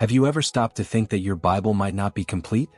Have you ever stopped to think that your Bible might not be complete?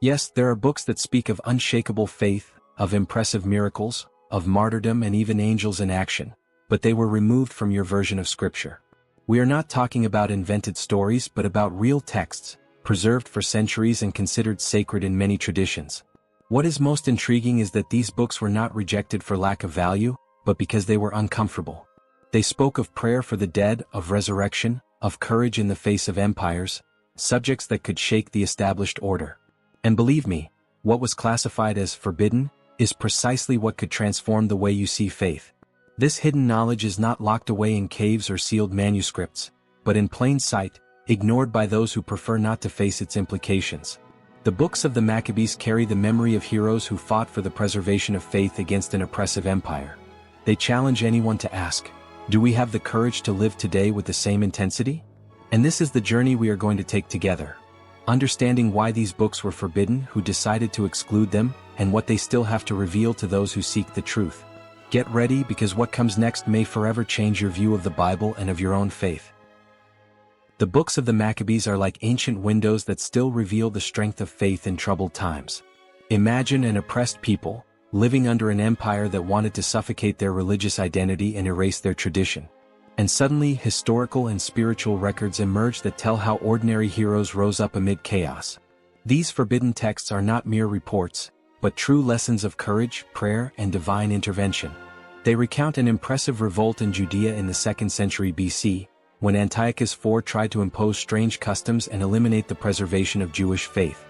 Yes, there are books that speak of unshakable faith, of impressive miracles, of martyrdom and even angels in action, but they were removed from your version of Scripture. We are not talking about invented stories but about real texts, preserved for centuries and considered sacred in many traditions. What is most intriguing is that these books were not rejected for lack of value, but because they were uncomfortable. They spoke of prayer for the dead, of resurrection, of courage in the face of empires, subjects that could shake the established order. And believe me, what was classified as forbidden is precisely what could transform the way you see faith. This hidden knowledge is not locked away in caves or sealed manuscripts, but in plain sight, ignored by those who prefer not to face its implications. The books of the Maccabees carry the memory of heroes who fought for the preservation of faith against an oppressive empire. They challenge anyone to ask, do we have the courage to live today with the same intensity? And this is the journey we are going to take together. Understanding why these books were forbidden, who decided to exclude them, and what they still have to reveal to those who seek the truth. Get ready, because what comes next may forever change your view of the Bible and of your own faith. The books of the Maccabees are like ancient windows that still reveal the strength of faith in troubled times. Imagine an oppressed people, living under an empire that wanted to suffocate their religious identity and erase their tradition. And suddenly historical and spiritual records emerge that tell how ordinary heroes rose up amid chaos. These forbidden texts are not mere reports, but true lessons of courage, prayer, and divine intervention. They recount an impressive revolt in Judea in the 2nd century BC, when Antiochus IV tried to impose strange customs and eliminate the preservation of Jewish faith.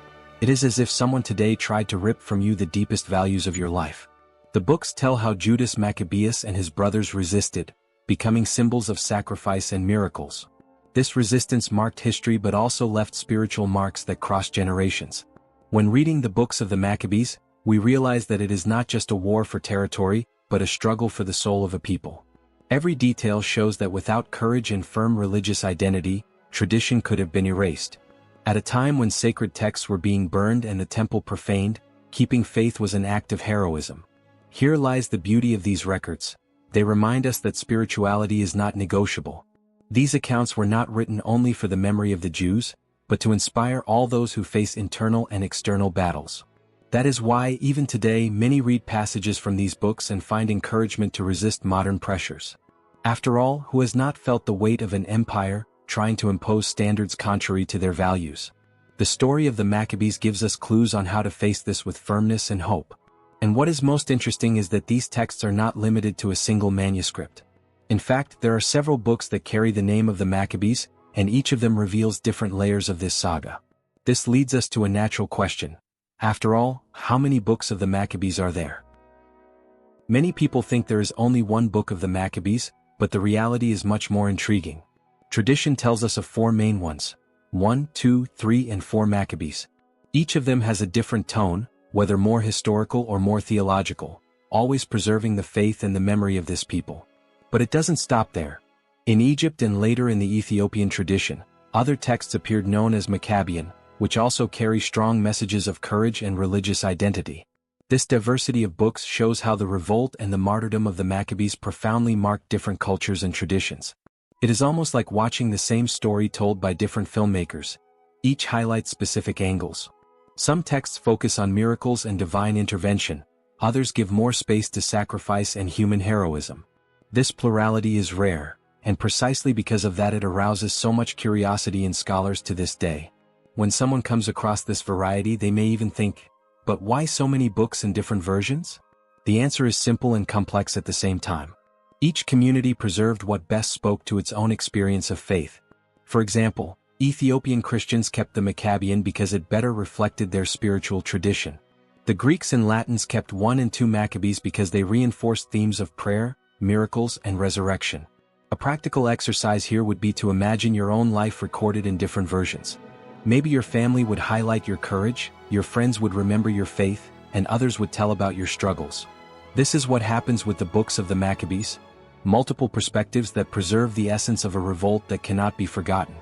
It is as if someone today tried to rip from you the deepest values of your life. The books tell how Judas Maccabeus and his brothers resisted, becoming symbols of sacrifice and miracles. This resistance marked history but also left spiritual marks that crossed generations. When reading the books of the Maccabees, we realize that it is not just a war for territory, but a struggle for the soul of a people. Every detail shows that without courage and firm religious identity, tradition could have been erased. At a time when sacred texts were being burned and the temple profaned, keeping faith was an act of heroism. Here lies the beauty of these records. They remind us that spirituality is not negotiable. These accounts were not written only for the memory of the Jews, but to inspire all those who face internal and external battles. That is why, even today, many read passages from these books and find encouragement to resist modern pressures. After all, who has not felt the weight of an empire, trying to impose standards contrary to their values? The story of the Maccabees gives us clues on how to face this with firmness and hope. And what is most interesting is that these texts are not limited to a single manuscript. In fact, there are several books that carry the name of the Maccabees, and each of them reveals different layers of this saga. This leads us to a natural question. After all, how many books of the Maccabees are there? Many people think there is only one book of the Maccabees, but the reality is much more intriguing. Tradition tells us of 4 main ones: 1, 2, 3, and 4 Maccabees. Each of them has a different tone, whether more historical or more theological, always preserving the faith and the memory of this people. But it doesn't stop there. In Egypt and later in the Ethiopian tradition, other texts appeared known as Maccabean, which also carry strong messages of courage and religious identity. This diversity of books shows how the revolt and the martyrdom of the Maccabees profoundly marked different cultures and traditions. It is almost like watching the same story told by different filmmakers. Each highlights specific angles. Some texts focus on miracles and divine intervention, others give more space to sacrifice and human heroism. This plurality is rare, and precisely because of that it arouses so much curiosity in scholars to this day. When someone comes across this variety, they may even think, but why so many books in different versions? The answer is simple and complex at the same time. Each community preserved what best spoke to its own experience of faith. For example, Ethiopian Christians kept the Maccabean because it better reflected their spiritual tradition. The Greeks and Latins kept 1 and 2 Maccabees because they reinforced themes of prayer, miracles, and resurrection. A practical exercise here would be to imagine your own life recorded in different versions. Maybe your family would highlight your courage, your friends would remember your faith, and others would tell about your struggles. This is what happens with the books of the Maccabees. Multiple perspectives that preserve the essence of a revolt that cannot be forgotten.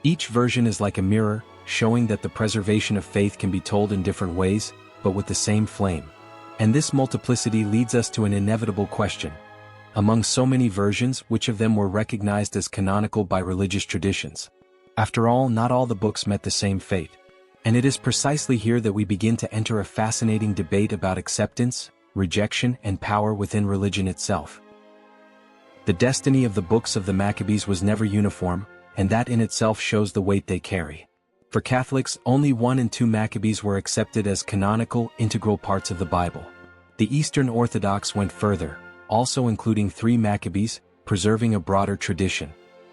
Each version is like a mirror, showing that the preservation of faith can be told in different ways, but with the same flame. And this multiplicity leads us to an inevitable question. Among so many versions, which of them were recognized as canonical by religious traditions? After all, not all the books met the same fate. And it is precisely here that we begin to enter a fascinating debate about acceptance, rejection, and power within religion itself. The destiny of the books of the Maccabees was never uniform, and that in itself shows the weight they carry. For Catholics, only 1 and 2 Maccabees were accepted as canonical, integral parts of the Bible. The Eastern Orthodox went further, also including 3 Maccabees, preserving a broader tradition.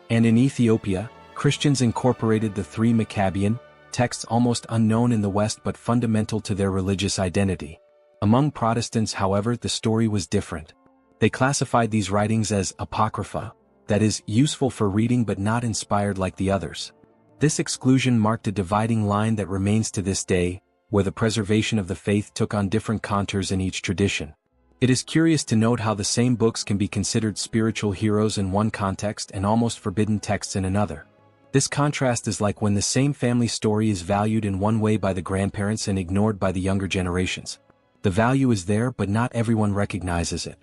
And in Ethiopia, Christians incorporated the 3 Maccabean texts, almost unknown in the West but fundamental to their religious identity. Among Protestants, however, the story was different. They classified these writings as apocrypha, that is, useful for reading but not inspired like the others. This exclusion marked a dividing line that remains to this day, where the preservation of the faith took on different contours in each tradition. It is curious to note how the same books can be considered spiritual heroes in one context and almost forbidden texts in another. This contrast is like when the same family story is valued in one way by the grandparents and ignored by the younger generations. The value is there, but not everyone recognizes it.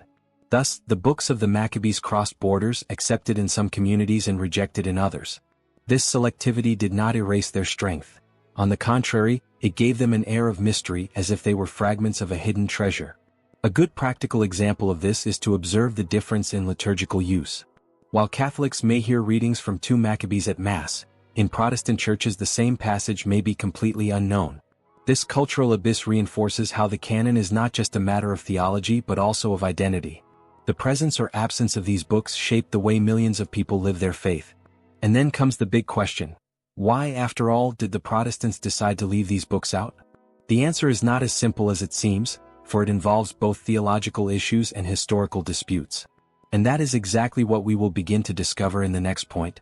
Thus, the books of the Maccabees crossed borders, accepted in some communities and rejected in others. This selectivity did not erase their strength. On the contrary, it gave them an air of mystery, as if they were fragments of a hidden treasure. A good practical example of this is to observe the difference in liturgical use. While Catholics may hear readings from 2 Maccabees at Mass, in Protestant churches the same passage may be completely unknown. This cultural abyss reinforces how the canon is not just a matter of theology but also of identity. The presence or absence of these books shaped the way millions of people live their faith. And then comes the big question: why, after all, did the Protestants decide to leave these books out? The answer is not as simple as it seems, for it involves both theological issues and historical disputes. And that is exactly what we will begin to discover in the next point.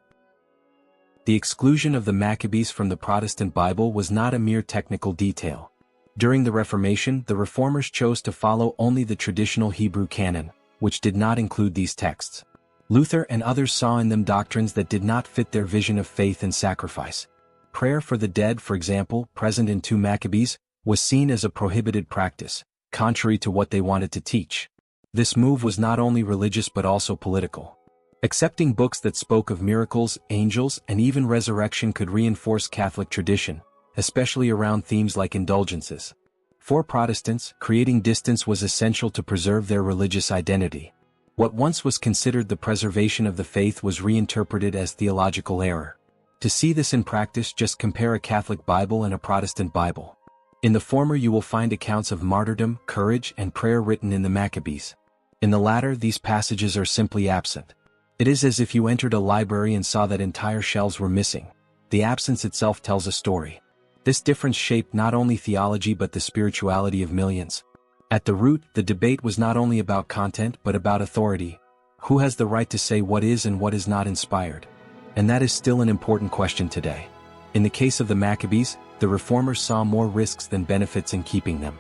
The exclusion of the Maccabees from the Protestant Bible was not a mere technical detail. During the Reformation, the Reformers chose to follow only the traditional Hebrew canon, which did not include these texts. Luther and others saw in them doctrines that did not fit their vision of faith and sacrifice. Prayer for the dead, for example, present in 2 Maccabees, was seen as a prohibited practice, contrary to what they wanted to teach. This move was not only religious but also political. Accepting books that spoke of miracles, angels, and even resurrection could reinforce Catholic tradition, especially around themes like indulgences. For Protestants, creating distance was essential to preserve their religious identity. What once was considered the preservation of the faith was reinterpreted as theological error. To see this in practice, just compare a Catholic Bible and a Protestant Bible. In the former you will find accounts of martyrdom, courage, and prayer written in the Maccabees. In the latter, these passages are simply absent. It is as if you entered a library and saw that entire shelves were missing. The absence itself tells a story. This difference shaped not only theology but the spirituality of millions. At the root, the debate was not only about content but about authority. Who has the right to say what is and what is not inspired? And that is still an important question today. In the case of the Maccabees, the Reformers saw more risks than benefits in keeping them.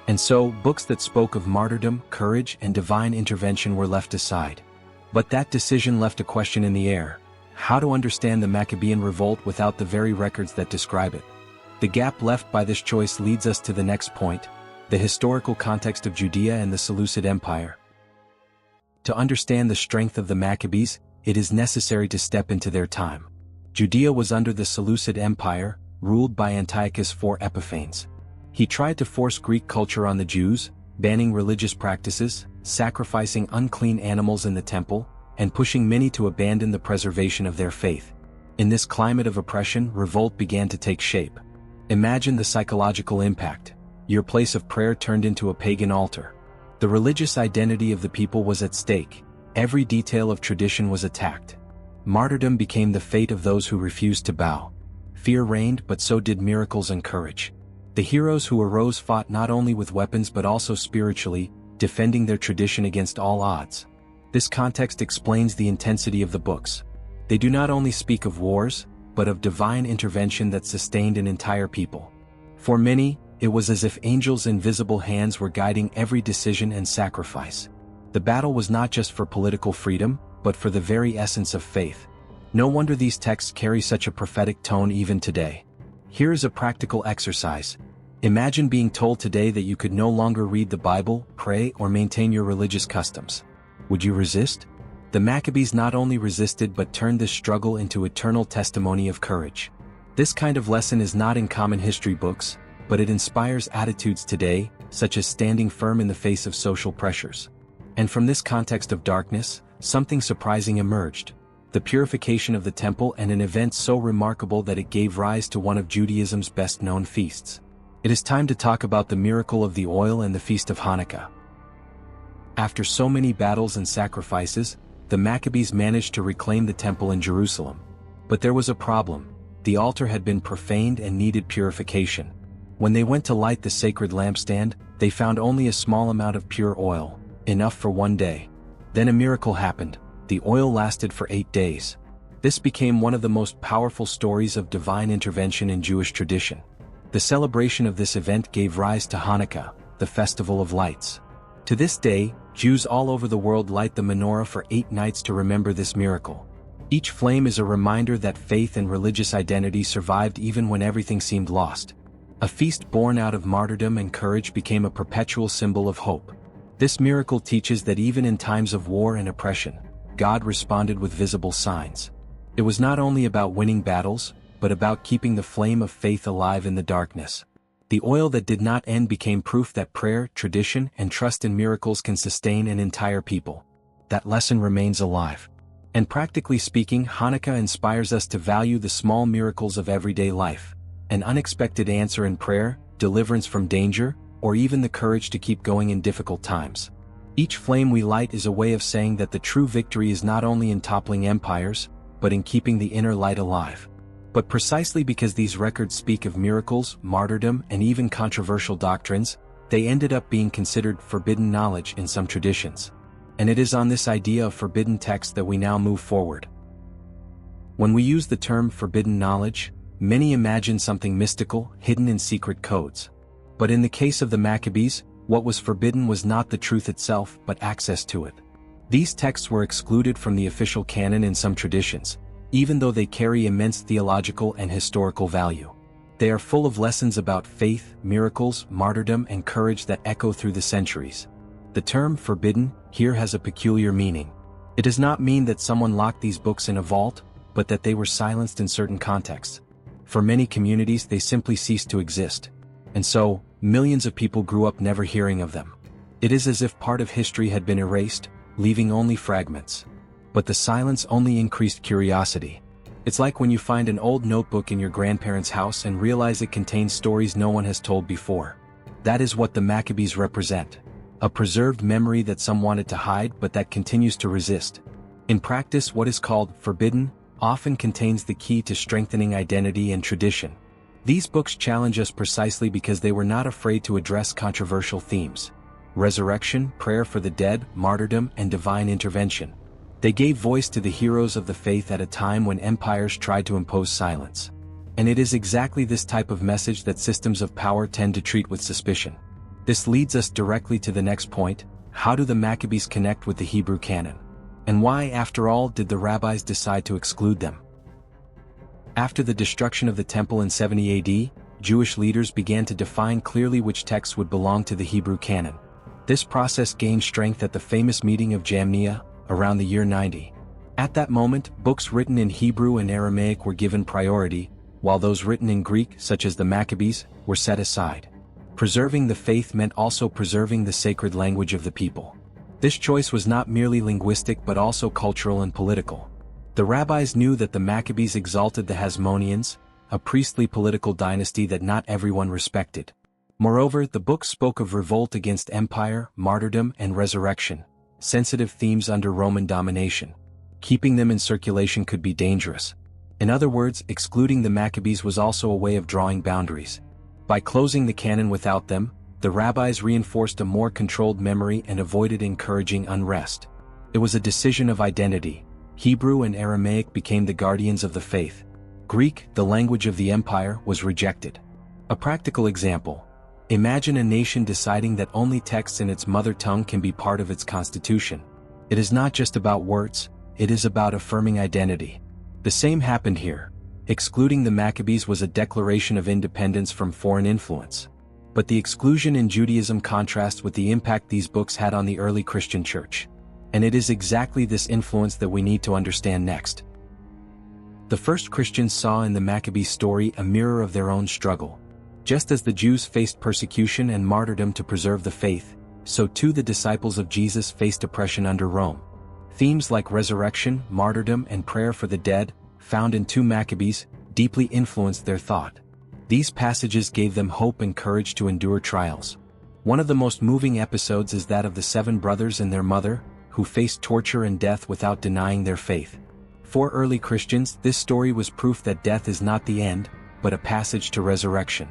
And so, books that spoke of martyrdom, courage, and divine intervention were left aside. But that decision left a question in the air: how to understand the Maccabean revolt without the very records that describe it? The gap left by this choice leads us to the next point: the historical context of Judea and the Seleucid Empire. To understand the strength of the Maccabees, it is necessary to step into their time. Judea was under the Seleucid Empire, ruled by Antiochus IV Epiphanes. He tried to force Greek culture on the Jews, banning religious practices, sacrificing unclean animals in the temple, and pushing many to abandon the preservation of their faith. In this climate of oppression, revolt began to take shape. Imagine the psychological impact. Your place of prayer turned into a pagan altar. The religious identity of the people was at stake. Every detail of tradition was attacked. Martyrdom became the fate of those who refused to bow. Fear reigned, but so did miracles and courage. The heroes who arose fought not only with weapons but also spiritually, defending their tradition against all odds. This context explains the intensity of the books. They do not only speak of wars, but of divine intervention that sustained an entire people. For many, it was as if angels' invisible hands were guiding every decision and sacrifice. The battle was not just for political freedom, but for the very essence of faith. No wonder these texts carry such a prophetic tone even today. Here is a practical exercise. Imagine being told today that you could no longer read the Bible, pray, or maintain your religious customs. Would you resist? The Maccabees not only resisted but turned this struggle into eternal testimony of courage. This kind of lesson is not in common history books, but it inspires attitudes today, such as standing firm in the face of social pressures. And from this context of darkness, something surprising emerged: the purification of the temple, and an event so remarkable that it gave rise to one of Judaism's best-known feasts. It is time to talk about the miracle of the oil and the Feast of Hanukkah. After so many battles and sacrifices, the Maccabees managed to reclaim the temple in Jerusalem. But there was a problem: the altar had been profaned and needed purification. When they went to light the sacred lampstand, they found only a small amount of pure oil, enough for one day. Then a miracle happened: the oil lasted for 8 days. This became one of the most powerful stories of divine intervention in Jewish tradition. The celebration of this event gave rise to Hanukkah, the Festival of Lights. To this day, Jews all over the world light the menorah for 8 nights to remember this miracle. Each flame is a reminder that faith and religious identity survived even when everything seemed lost. A feast born out of martyrdom and courage became a perpetual symbol of hope. This miracle teaches that even in times of war and oppression, God responded with visible signs. It was not only about winning battles, but about keeping the flame of faith alive in the darkness. The oil that did not end became proof that prayer, tradition, and trust in miracles can sustain an entire people. That lesson remains alive. And practically speaking, Hanukkah inspires us to value the small miracles of everyday life: an unexpected answer in prayer, deliverance from danger, or even the courage to keep going in difficult times. Each flame we light is a way of saying that the true victory is not only in toppling empires, but in keeping the inner light alive. But precisely because these records speak of miracles, martyrdom, and even controversial doctrines, they ended up being considered forbidden knowledge in some traditions. And it is on this idea of forbidden text that we now move forward. When we use the term forbidden knowledge, many imagine something mystical, hidden in secret codes. But in the case of the Maccabees, what was forbidden was not the truth itself, but access to it. These texts were excluded from the official canon in some traditions, even though they carry immense theological and historical value. They are full of lessons about faith, miracles, martyrdom, and courage that echo through the centuries. The term forbidden here has a peculiar meaning. It does not mean that someone locked these books in a vault, but that they were silenced in certain contexts. For many communities, they simply ceased to exist. And so, millions of people grew up never hearing of them. It is as if part of history had been erased, leaving only fragments. But the silence only increased curiosity. It's like when you find an old notebook in your grandparents' house and realize it contains stories no one has told before. That is what the Maccabees represent: a preserved memory that some wanted to hide but that continues to resist. In practice, what is called forbidden often contains the key to strengthening identity and tradition. These books challenge us precisely because they were not afraid to address controversial themes: resurrection, prayer for the dead, martyrdom, and divine intervention. They gave voice to the heroes of the faith at a time when empires tried to impose silence. And it is exactly this type of message that systems of power tend to treat with suspicion. This leads us directly to the next point: how do the Maccabees connect with the Hebrew canon? And why, after all, did the rabbis decide to exclude them? After the destruction of the temple in 70 AD, Jewish leaders began to define clearly which texts would belong to the Hebrew canon. This process gained strength at the famous meeting of Jamnia, around the year 90. At that moment, books written in Hebrew and Aramaic were given priority, while those written in Greek, such as the Maccabees, were set aside. Preserving the faith meant also preserving the sacred language of the people. This choice was not merely linguistic but also cultural and political. The rabbis knew that the Maccabees exalted the Hasmoneans, a priestly political dynasty that not everyone respected. Moreover, the book spoke of revolt against empire, martyrdom, and resurrection, sensitive themes under Roman domination. Keeping them in circulation could be dangerous. In other words, excluding the Maccabees was also a way of drawing boundaries. By closing the canon without them, the rabbis reinforced a more controlled memory and avoided encouraging unrest. It was a decision of identity. Hebrew and Aramaic became the guardians of the faith. Greek, the language of the empire, was rejected. A practical example: imagine a nation deciding that only texts in its mother tongue can be part of its constitution. It is not just about words, it is about affirming identity. The same happened here. Excluding the Maccabees was a declaration of independence from foreign influence. But the exclusion in Judaism contrasts with the impact these books had on the early Christian church. And it is exactly this influence that we need to understand next. The first Christians saw in the Maccabees story a mirror of their own struggle. Just as the Jews faced persecution and martyrdom to preserve the faith, so too the disciples of Jesus faced oppression under Rome. Themes like resurrection, martyrdom, and prayer for the dead, found in 2 Maccabees, deeply influenced their thought. These passages gave them hope and courage to endure trials. One of the most moving episodes is that of the 7 brothers and their mother, who faced torture and death without denying their faith. For early Christians, this story was proof that death is not the end, but a passage to resurrection.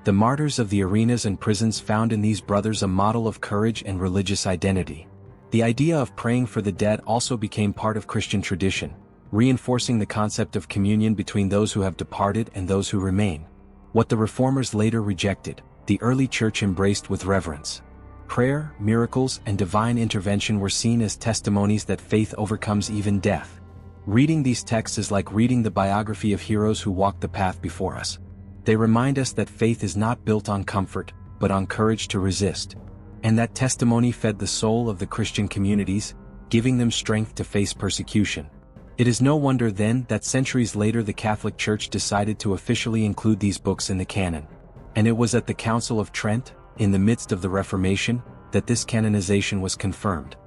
The martyrs of the arenas and prisons found in these brothers a model of courage and religious identity. The idea of praying for the dead also became part of Christian tradition, reinforcing the concept of communion between those who have departed and those who remain. What the Reformers later rejected, the early church embraced with reverence. Prayer, miracles, and divine intervention were seen as testimonies that faith overcomes even death. Reading these texts is like reading the biography of heroes who walked the path before us. They remind us that faith is not built on comfort, but on courage to resist. And that testimony fed the soul of the Christian communities, giving them strength to face persecution. It is no wonder then that centuries later the Catholic Church decided to officially include these books in the canon. And it was at the Council of Trent, in the midst of the Reformation, that this canonization was confirmed.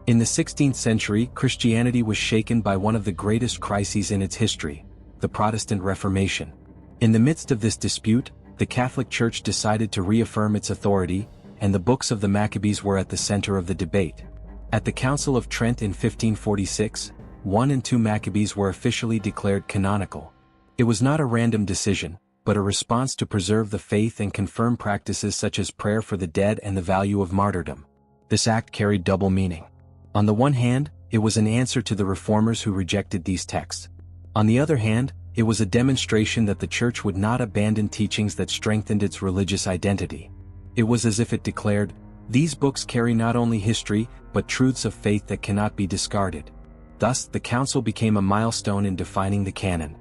In the 16th century, Christianity was shaken by one of the greatest crises in its history, the Protestant Reformation. In the midst of this dispute, the Catholic Church decided to reaffirm its authority, and the books of the Maccabees were at the center of the debate. At the Council of Trent in 1546, 1 and 2 Maccabees were officially declared canonical. It was not a random decision, but a response to preserve the faith and confirm practices such as prayer for the dead and the value of martyrdom. This act carried double meaning. On the one hand, it was an answer to the reformers who rejected these texts. On the other hand, it was a demonstration that the Church would not abandon teachings that strengthened its religious identity. It was as if it declared, "These books carry not only history, but truths of faith that cannot be discarded." Thus, the Council became a milestone in defining the canon.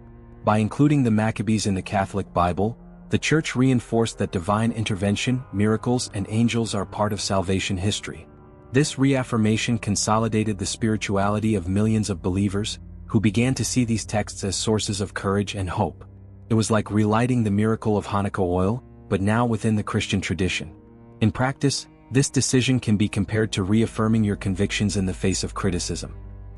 By including the Maccabees in the Catholic Bible, the Church reinforced that divine intervention, miracles, and angels are part of salvation history. This reaffirmation consolidated the spirituality of millions of believers, who began to see these texts as sources of courage and hope. It was like relighting the miracle of Hanukkah oil, but now within the Christian tradition. In practice, this decision can be compared to reaffirming your convictions in the face of criticism.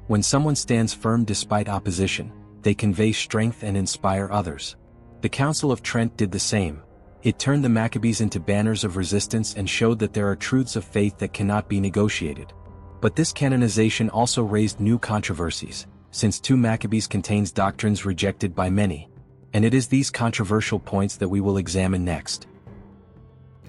When someone stands firm despite opposition, they convey strength and inspire others. The Council of Trent did the same. It turned the Maccabees into banners of resistance and showed that there are truths of faith that cannot be negotiated. But this canonization also raised new controversies, since 2 Maccabees contains doctrines rejected by many. And it is these controversial points that we will examine next.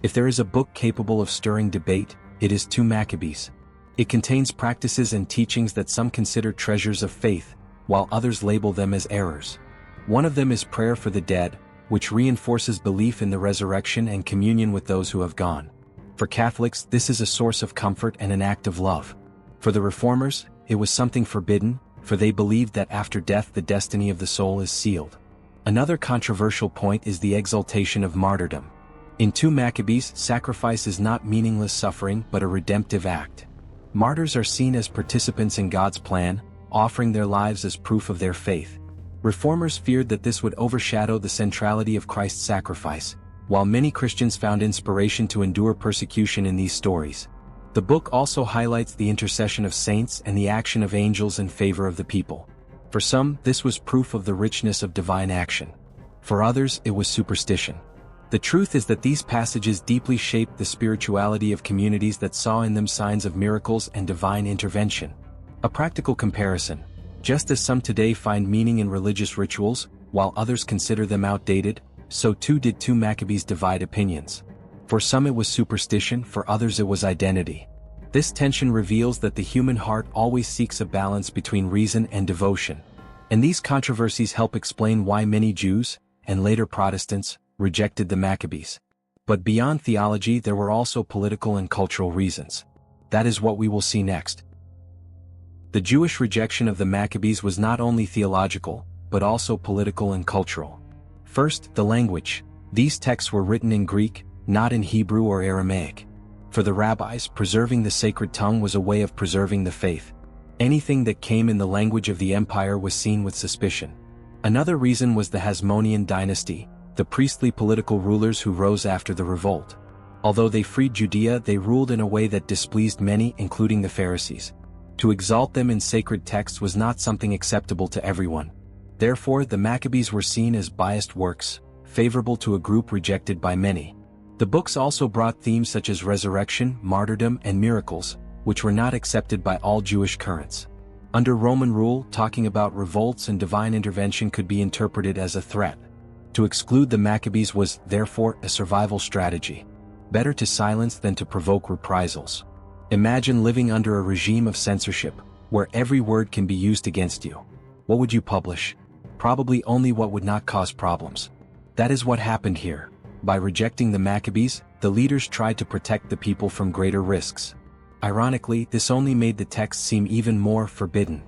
If there is a book capable of stirring debate, it is 2 Maccabees. It contains practices and teachings that some consider treasures of faith, while others label them as errors. One of them is prayer for the dead, which reinforces belief in the resurrection and communion with those who have gone. For Catholics, this is a source of comfort and an act of love. For the Reformers, it was something forbidden, for they believed that after death the destiny of the soul is sealed. Another controversial point is the exaltation of martyrdom. In 2 Maccabees, sacrifice is not meaningless suffering but a redemptive act. Martyrs are seen as participants in God's plan, offering their lives as proof of their faith. Reformers feared that this would overshadow the centrality of Christ's sacrifice, while many Christians found inspiration to endure persecution in these stories. The book also highlights the intercession of saints and the action of angels in favor of the people. For some, this was proof of the richness of divine action. For others, it was superstition. The truth is that these passages deeply shaped the spirituality of communities that saw in them signs of miracles and divine intervention. A practical comparison. Just as some today find meaning in religious rituals, while others consider them outdated, so too did 2 Maccabees divide opinions. For some it was superstition, for others it was identity. This tension reveals that the human heart always seeks a balance between reason and devotion. And these controversies help explain why many Jews, and later Protestants, rejected the Maccabees. But beyond theology there were also political and cultural reasons. That is what we will see next. The Jewish rejection of the Maccabees was not only theological, but also political and cultural. First, the language. These texts were written in Greek, not in Hebrew or Aramaic. For the rabbis, preserving the sacred tongue was a way of preserving the faith. Anything that came in the language of the empire was seen with suspicion. Another reason was the Hasmonean dynasty, the priestly political rulers who rose after the revolt. Although they freed Judea, they ruled in a way that displeased many, including the Pharisees. To exalt them in sacred texts was not something acceptable to everyone. Therefore, the Maccabees were seen as biased works, favorable to a group rejected by many. The books also brought themes such as resurrection, martyrdom, and miracles, which were not accepted by all Jewish currents. Under Roman rule, talking about revolts and divine intervention could be interpreted as a threat. To exclude the Maccabees was, therefore, a survival strategy. Better to silence than to provoke reprisals. Imagine living under a regime of censorship, where every word can be used against you. What would you publish? Probably only what would not cause problems. That is what happened here. By rejecting the Maccabees, the leaders tried to protect the people from greater risks. Ironically, this only made the text seem even more forbidden.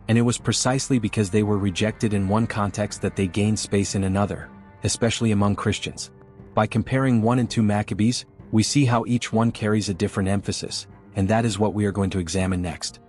And it was precisely because they were rejected in one context that they gained space in another, especially among Christians. By comparing 1 and 2 Maccabees, we see how each one carries a different emphasis, and that is what we are going to examine next.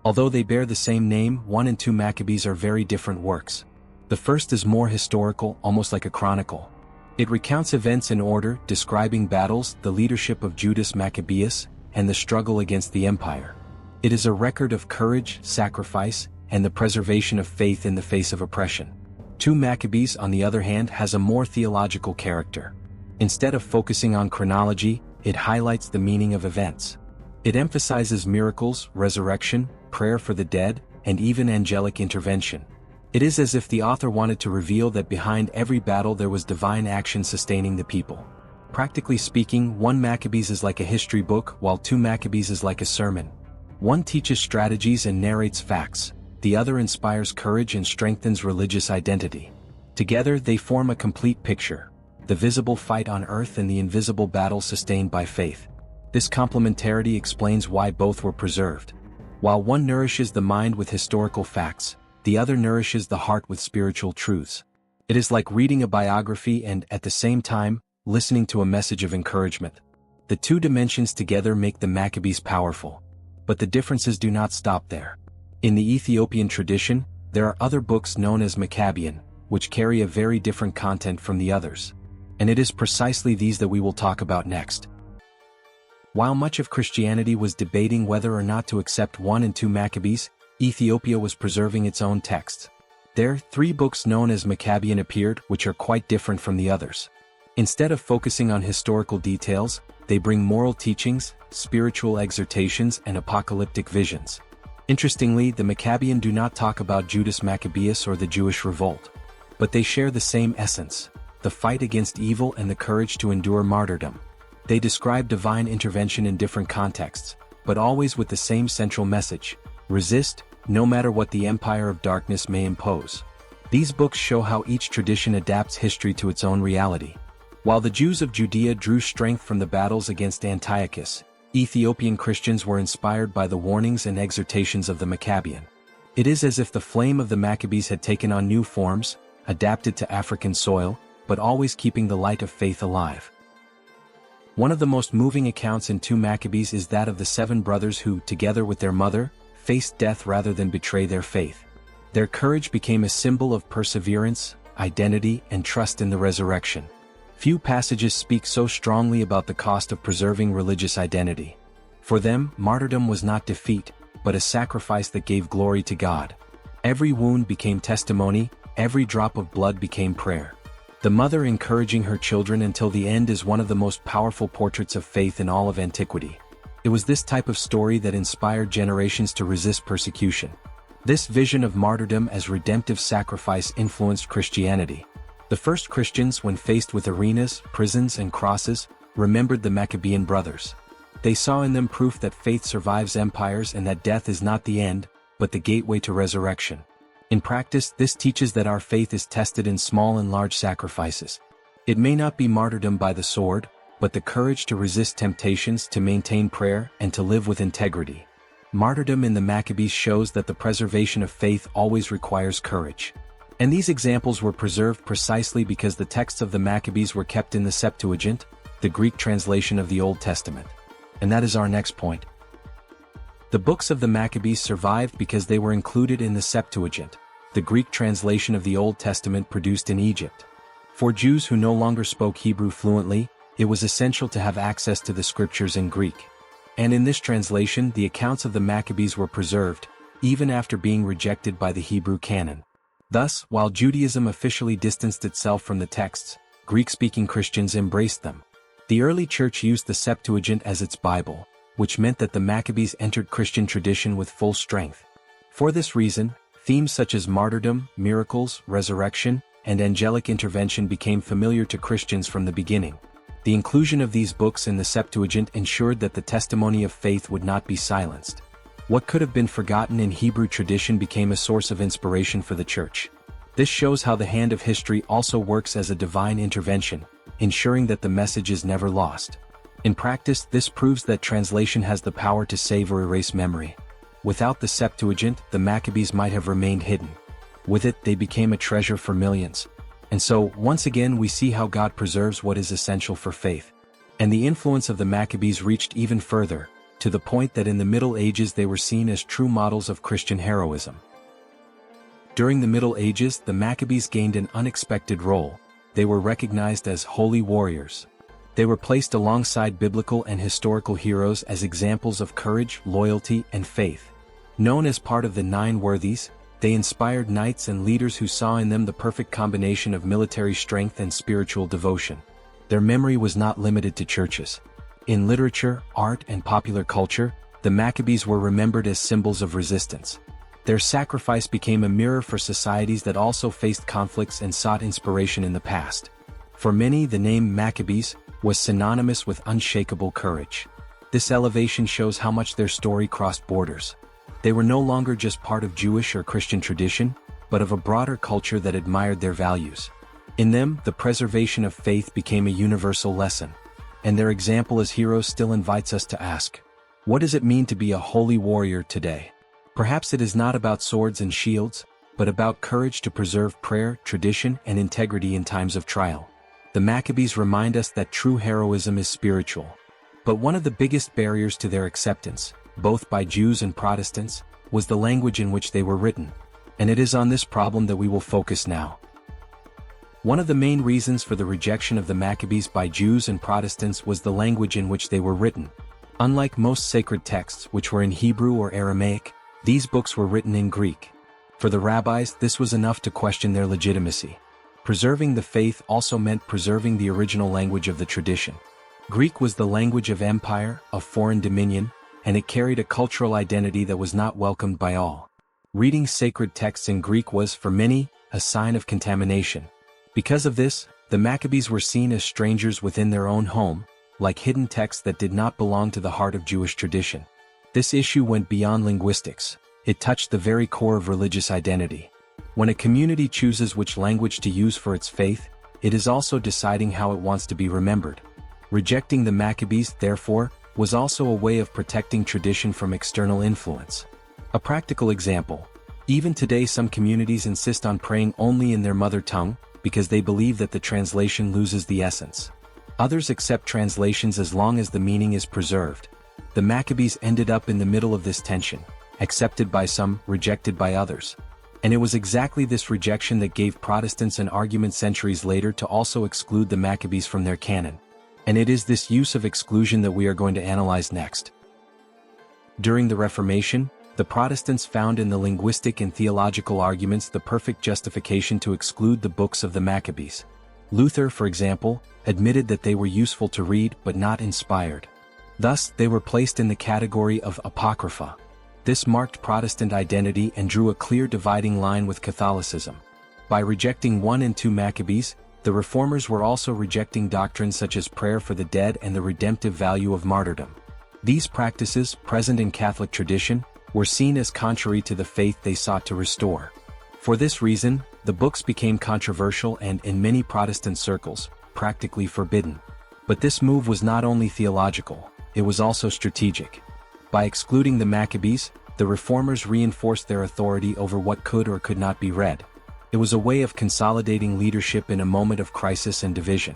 Although they bear the same name, 1 and 2 Maccabees are very different works. The first is more historical, almost like a chronicle. It recounts events in order, describing battles, the leadership of Judas Maccabeus, and the struggle against the empire. It is a record of courage, sacrifice, and the preservation of faith in the face of oppression. 2 Maccabees, on the other hand, has a more theological character. Instead of focusing on chronology, it highlights the meaning of events. It emphasizes miracles, resurrection, prayer for the dead, and even angelic intervention. It is as if the author wanted to reveal that behind every battle there was divine action sustaining the people. Practically speaking, 1 Maccabees is like a history book, while 2 Maccabees is like a sermon. One teaches strategies and narrates facts, the other inspires courage and strengthens religious identity. Together they form a complete picture, the visible fight on earth and the invisible battle sustained by faith. This complementarity explains why both were preserved. While one nourishes the mind with historical facts, the other nourishes the heart with spiritual truths. It is like reading a biography and, at the same time, listening to a message of encouragement. The two dimensions together make the Maccabees powerful. But the differences do not stop there. In the Ethiopian tradition, there are other books known as Maccabean, which carry a very different content from the others. And it is precisely these that we will talk about next. While much of Christianity was debating whether or not to accept 1 and 2 Maccabees, Ethiopia was preserving its own texts. There, 3 books known as Maccabean appeared, which are quite different from the others. Instead of focusing on historical details, they bring moral teachings, spiritual exhortations, and apocalyptic visions. Interestingly, the Maccabean do not talk about Judas Maccabeus or the Jewish revolt. But they share the same essence, the fight against evil and the courage to endure martyrdom. They describe divine intervention in different contexts, but always with the same central message: resist, no matter what the empire of darkness may impose. These books show how each tradition adapts history to its own reality. While the Jews of Judea drew strength from the battles against Antiochus, Ethiopian Christians were inspired by the warnings and exhortations of the Maccabean. It is as if the flame of the Maccabees had taken on new forms, adapted to African soil, but always keeping the light of faith alive. One of the most moving accounts in 2 Maccabees is that of the 7 brothers who, together with their mother, faced death rather than betray their faith. Their courage became a symbol of perseverance, identity, and trust in the resurrection. Few passages speak so strongly about the cost of preserving religious identity. For them, martyrdom was not defeat, but a sacrifice that gave glory to God. Every wound became testimony, every drop of blood became prayer. The mother encouraging her children until the end is one of the most powerful portraits of faith in all of antiquity. It was this type of story that inspired generations to resist persecution. This vision of martyrdom as redemptive sacrifice influenced Christianity. The first Christians, when faced with arenas, prisons, and crosses, remembered the Maccabean brothers. They saw in them proof that faith survives empires and that death is not the end, but the gateway to resurrection. In practice, this teaches that our faith is tested in small and large sacrifices. It may not be martyrdom by the sword, but the courage to resist temptations, to maintain prayer, and to live with integrity. Martyrdom in the Maccabees shows that the preservation of faith always requires courage. And these examples were preserved precisely because the texts of the Maccabees were kept in the Septuagint, the Greek translation of the Old Testament. And that is our next point. The books of the Maccabees survived because they were included in the Septuagint, the Greek translation of the Old Testament produced in Egypt. For Jews who no longer spoke Hebrew fluently, it was essential to have access to the scriptures in Greek. And in this translation, the accounts of the Maccabees were preserved, even after being rejected by the Hebrew canon. Thus, while Judaism officially distanced itself from the texts, Greek-speaking Christians embraced them. The early church used the Septuagint as its Bible, which meant that the Maccabees entered Christian tradition with full strength. For this reason, themes such as martyrdom, miracles, resurrection, and angelic intervention became familiar to Christians from the beginning. The inclusion of these books in the Septuagint ensured that the testimony of faith would not be silenced. What could have been forgotten in Hebrew tradition became a source of inspiration for the church. This shows how the hand of history also works as a divine intervention, ensuring that the message is never lost. In practice, this proves that translation has the power to save or erase memory. Without the Septuagint, the Maccabees might have remained hidden. With it, they became a treasure for millions. And so, once again we see how God preserves what is essential for faith. And the influence of the Maccabees reached even further, to the point that in the Middle Ages they were seen as true models of Christian heroism. During the Middle Ages, the Maccabees gained an unexpected role. They were recognized as holy warriors. They were placed alongside biblical and historical heroes as examples of courage, loyalty, and faith. Known as part of the Nine Worthies, they inspired knights and leaders who saw in them the perfect combination of military strength and spiritual devotion. Their memory was not limited to churches. In literature, art, and popular culture, the Maccabees were remembered as symbols of resistance. Their sacrifice became a mirror for societies that also faced conflicts and sought inspiration in the past. For many, the name Maccabees was synonymous with unshakable courage. This elevation shows how much their story crossed borders. They were no longer just part of Jewish or Christian tradition, but of a broader culture that admired their values. In them, the preservation of faith became a universal lesson. And their example as heroes still invites us to ask, what does it mean to be a holy warrior today? Perhaps it is not about swords and shields, but about courage to preserve prayer, tradition, and integrity in times of trial. The Maccabees remind us that true heroism is spiritual. But one of the biggest barriers to their acceptance, both by Jews and Protestants, was the language in which they were written. And it is on this problem that we will focus now. One of the main reasons for the rejection of the Maccabees by Jews and Protestants was the language in which they were written. Unlike most sacred texts which were in Hebrew or Aramaic, these books were written in Greek. For the rabbis, this was enough to question their legitimacy. Preserving the faith also meant preserving the original language of the tradition. Greek was the language of empire, of foreign dominion, and it carried a cultural identity that was not welcomed by all. Reading sacred texts in Greek was, for many, a sign of contamination. Because of this, the Maccabees were seen as strangers within their own home, like hidden texts that did not belong to the heart of Jewish tradition. This issue went beyond linguistics. It touched the very core of religious identity. When a community chooses which language to use for its faith, it is also deciding how it wants to be remembered. Rejecting the Maccabees, therefore, was also a way of protecting tradition from external influence. A practical example: even today some communities insist on praying only in their mother tongue, because they believe that the translation loses the essence. Others accept translations as long as the meaning is preserved. The Maccabees ended up in the middle of this tension, accepted by some, rejected by others. And it was exactly this rejection that gave Protestants an argument centuries later to also exclude the Maccabees from their canon. And it is this use of exclusion that we are going to analyze next. During the Reformation, the Protestants found in the linguistic and theological arguments the perfect justification to exclude the books of the Maccabees. Luther, for example, admitted that they were useful to read but not inspired. Thus, they were placed in the category of Apocrypha. This marked Protestant identity and drew a clear dividing line with Catholicism. By rejecting 1 and 2 Maccabees, the Reformers were also rejecting doctrines such as prayer for the dead and the redemptive value of martyrdom. These practices, present in Catholic tradition, were seen as contrary to the faith they sought to restore. For this reason, the books became controversial and, in many Protestant circles, practically forbidden. But this move was not only theological, it was also strategic. By excluding the Maccabees, the Reformers reinforced their authority over what could or could not be read. It was a way of consolidating leadership in a moment of crisis and division.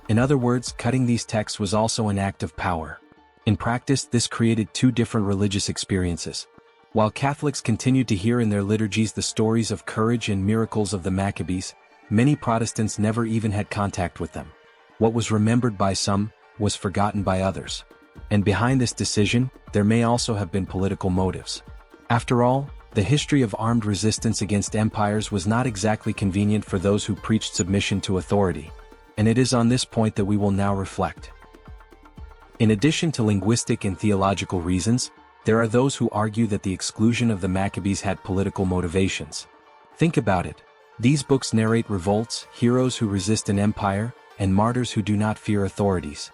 In other words, cutting these texts was also an act of power. In practice, this created two different religious experiences. While Catholics continued to hear in their liturgies the stories of courage and miracles of the Maccabees, many Protestants never even had contact with them. What was remembered by some was forgotten by others. And behind this decision, there may also have been political motives. After all, the history of armed resistance against empires was not exactly convenient for those who preached submission to authority. And it is on this point that we will now reflect. In addition to linguistic and theological reasons, there are those who argue that the exclusion of the Maccabees had political motivations. Think about it. These books narrate revolts, heroes who resist an empire, and martyrs who do not fear authorities.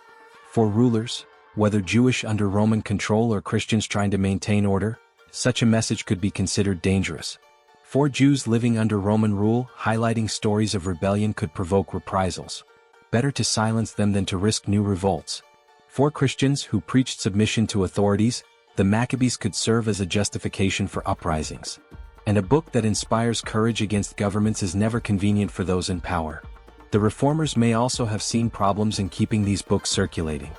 For rulers, whether Jewish under Roman control or Christians trying to maintain order, such a message could be considered dangerous. For Jews living under Roman rule, highlighting stories of rebellion could provoke reprisals. Better to silence them than to risk new revolts. For Christians who preached submission to authorities, the Maccabees could serve as a justification for uprisings. And a book that inspires courage against governments is never convenient for those in power. The reformers may also have seen problems in keeping these books circulating.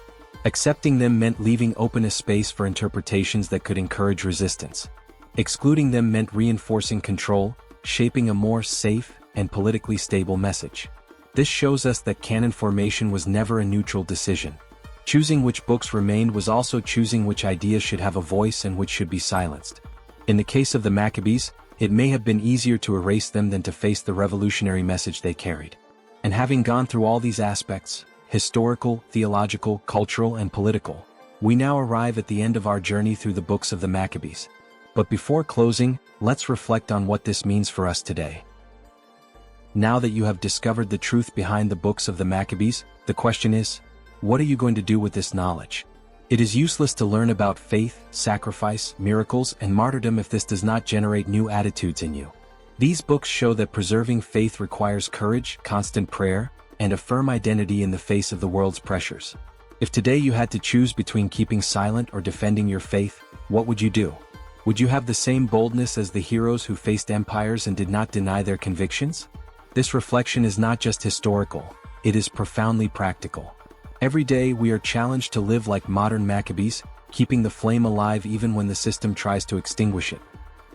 Accepting them meant leaving open a space for interpretations that could encourage resistance. Excluding them meant reinforcing control, shaping a more safe and politically stable message. This shows us that canon formation was never a neutral decision. Choosing which books remained was also choosing which ideas should have a voice and which should be silenced. In the case of the Maccabees, it may have been easier to erase them than to face the revolutionary message they carried. And having gone through all these aspects, historical, theological, cultural, and political, we now arrive at the end of our journey through the books of the Maccabees. But before closing, let's reflect on what this means for us today. Now that you have discovered the truth behind the books of the Maccabees, the question is, what are you going to do with this knowledge? It is useless to learn about faith, sacrifice, miracles, and martyrdom if this does not generate new attitudes in you. These books show that preserving faith requires courage, constant prayer, and a firm identity in the face of the world's pressures. If today you had to choose between keeping silent or defending your faith, what would you do? Would you have the same boldness as the heroes who faced empires and did not deny their convictions? This reflection is not just historical, it is profoundly practical. Every day we are challenged to live like modern Maccabees, keeping the flame alive even when the system tries to extinguish it.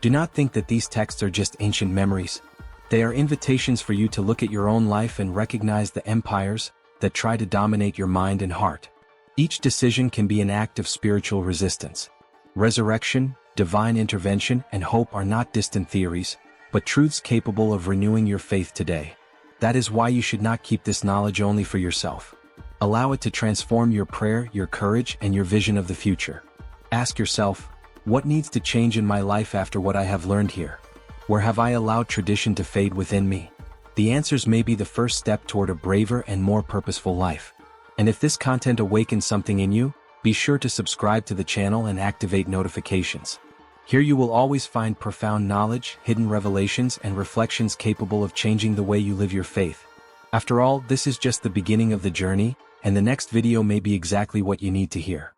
Do not think that these texts are just ancient memories. They are invitations for you to look at your own life and recognize the empires that try to dominate your mind and heart. Each decision can be an act of spiritual resistance. Resurrection, divine intervention, and hope are not distant theories, but truths capable of renewing your faith today. That is why you should not keep this knowledge only for yourself. Allow it to transform your prayer, your courage, and your vision of the future. Ask yourself, what needs to change in my life after what I have learned here? Where have I allowed tradition to fade within me? The answers may be the first step toward a braver and more purposeful life. And if this content awakens something in you, be sure to subscribe to the channel and activate notifications. Here you will always find profound knowledge, hidden revelations, and reflections capable of changing the way you live your faith. After all, this is just the beginning of the journey, and the next video may be exactly what you need to hear.